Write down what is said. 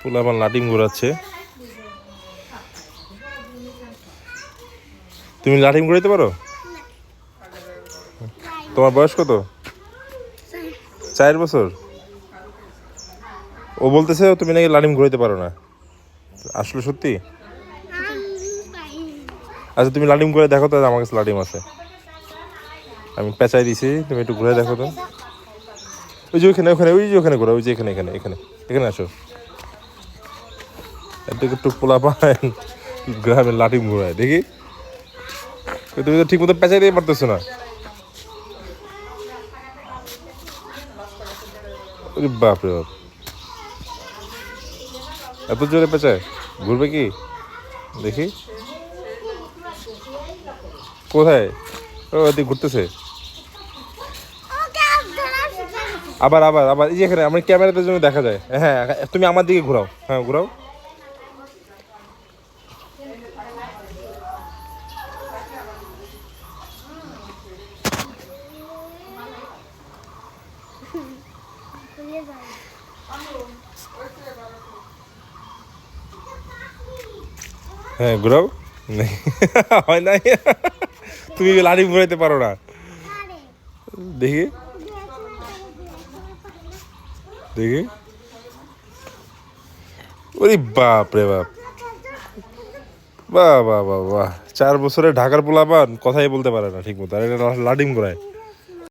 পোলাপান লাটিম ঘোরাচ্ছে। তুমি লাটিম ঘুরাইতে পারো? তোমার বয়স কত? 4 বছর। ও বলতেছে তুমি নাকি লাটিম ঘুরাইতে পারো না, আসলে সত্যি? আচ্ছা তুমি লাটিম ঘুরে দেখো তো, আমার কাছে লাটিম আছে, আমি পেঁচাই দিছি, তুমি একটু ঘুরে দেখো তো। ওই যে ওখানে ওখানে, ওই যে ওখানে ঘোরা, ওই যে এখানে এখানে এখানে এখানে আসো। একটু একটু পোলাপান গ্রামে লাটিম ঘুরায় দেখি। তুমি তো ঠিক মতো পেঁচাই দিয়ে পারতেছো না। বাপ রে বাপ, এত জোরে পেঁচায়, ঘুরবে কি দেখি? কোথায়? ও এদিকে ঘুরতেছে। আবার আবার আবার এই যে এখানে আমার ক্যামেরাতে জন্য দেখা যায়। হ্যাঁ তুমি আমার দিকে ঘোরাও, হ্যাঁ ঘোরাও। হ্যাঁ ঘোরাও। হয় নাই। তুমি লাড়ি ঘুরাইতে পারো না, দেখি দেখি। ওরে বাপ রে বাপ, বাহ বাহ বাহ বাহ, 4 বছরে ঢাকার পোলাপান কথাই বলতে পারে না ঠিক মতো, আর এটা লাটিম ঘোরায়।